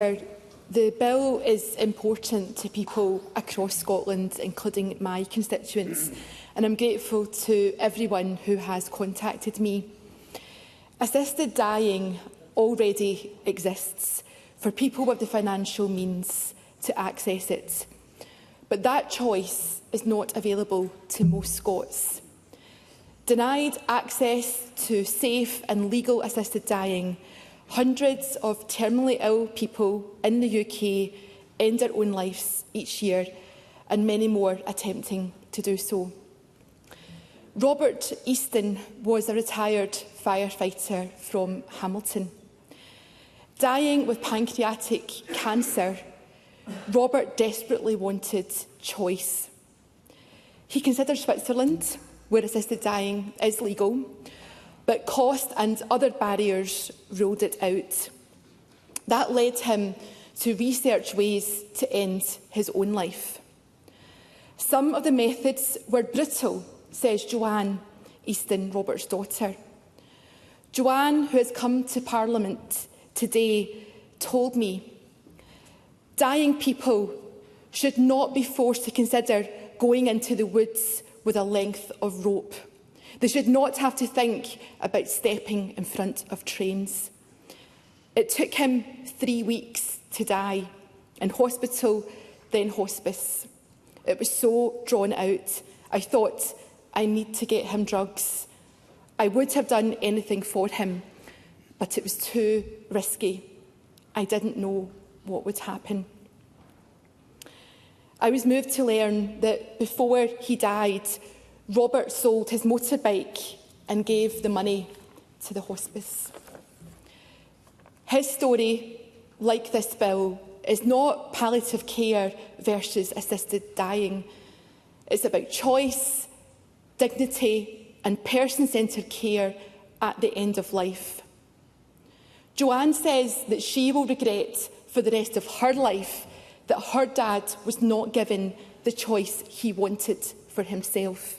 The bill is important to people across Scotland, including my constituents, and I'm grateful to everyone who has contacted me. Assisted dying already exists for people with the financial means to access it, but that choice is not available to most Scots. Denied access to safe and legal assisted dying, hundreds of terminally ill people in the UK end their own lives each year, and many more attempting to do so. Robert Easton was a retired firefighter from Hamilton. Dying with pancreatic cancer, Robert desperately wanted choice. He considered Switzerland, where assisted dying is legal, but cost and other barriers ruled it out. That led him to research ways to end his own life. Some of the methods were brutal, says Joanne Easton, Robert's daughter. Joanne, who has come to Parliament today, told me, dying people should not be forced to consider going into the woods with a length of rope. They should not have to think about stepping in front of trains. It took him 3 weeks to die, in hospital, then hospice. It was so drawn out. I thought, I need to get him drugs. I would have done anything for him, but it was too risky. I didn't know what would happen. I was moved to learn that before he died, Robert sold his motorbike and gave the money to the hospice. His story, like this bill, is not palliative care versus assisted dying. It's about choice, dignity and person-centred care at the end of life. Joanne says that she will regret for the rest of her life that her dad was not given the choice he wanted for himself.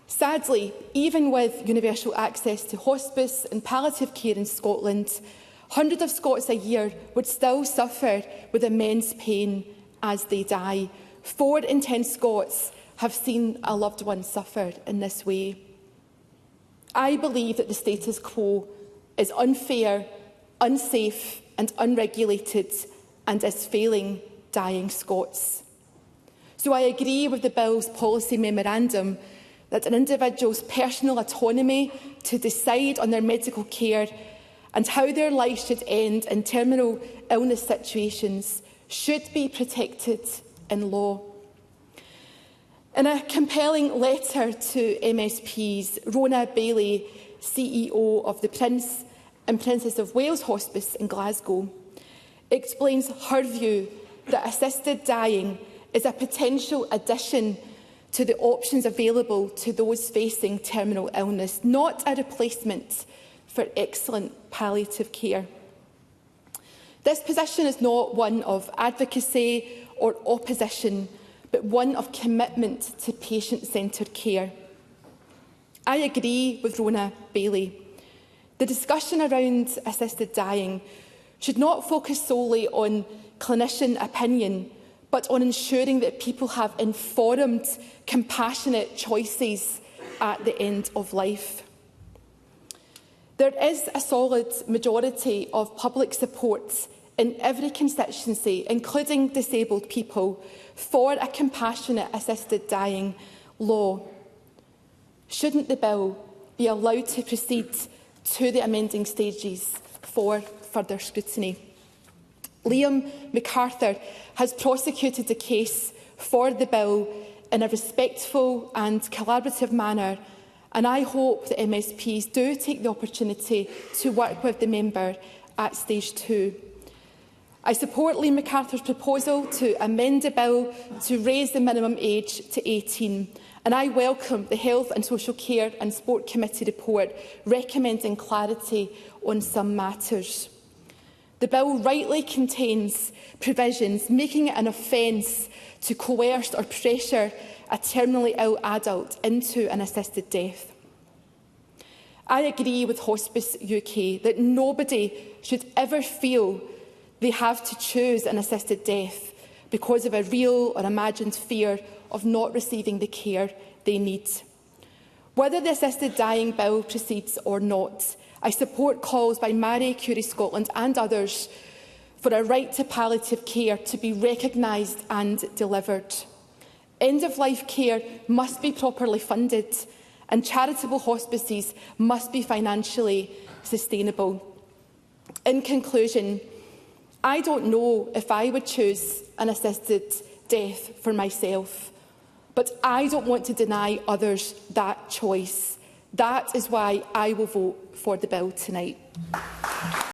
Sadly, even with universal access to hospice and palliative care in Scotland, hundreds of Scots a year would still suffer with immense pain as they die. 4 in 10 Scots have seen a loved one suffer in this way. I believe that the status quo is unfair, unsafe and unregulated, and is failing dying Scots. So I agree with the bill's policy memorandum that an individual's personal autonomy to decide on their medical care and how their life should end in terminal illness situations should be protected in law. In a compelling letter to MSPs, Rona Bailey, CEO of the Prince and Princess of Wales Hospice in Glasgow, explains her view that assisted dying is a potential addition to the options available to those facing terminal illness, not a replacement for excellent palliative care. This position is not one of advocacy or opposition, but one of commitment to patient-centred care. I agree with Rona Bailey. The discussion around assisted dying should not focus solely on clinician opinion, but on ensuring that people have informed, compassionate choices at the end of life. There is a solid majority of public support in every constituency, including disabled people, for a compassionate assisted dying law. Shouldn't the bill be allowed to proceed to the amending stages for further scrutiny? Liam MacArthur has prosecuted the case for the bill in a respectful and collaborative manner, and I hope that MSPs do take the opportunity to work with the member at Stage 2. I support Liam MacArthur's proposal to amend the bill to raise the minimum age to 18, and I welcome the Health and Social Care and Sport Committee report recommending clarity on some matters. The bill rightly contains provisions making it an offence to coerce or pressure a terminally ill adult into an assisted death. I agree with Hospice UK that nobody should ever feel They have to choose an assisted death because of a real or imagined fear of not receiving the care they need. Whether the assisted dying bill proceeds or not, I support calls by Marie Curie Scotland and others for a right to palliative care to be recognised and delivered. End-of-life care must be properly funded, and charitable hospices must be financially sustainable. In conclusion, I don't know if I would choose an assisted death for myself, but I don't want to deny others that choice. That is why I will vote for the bill tonight.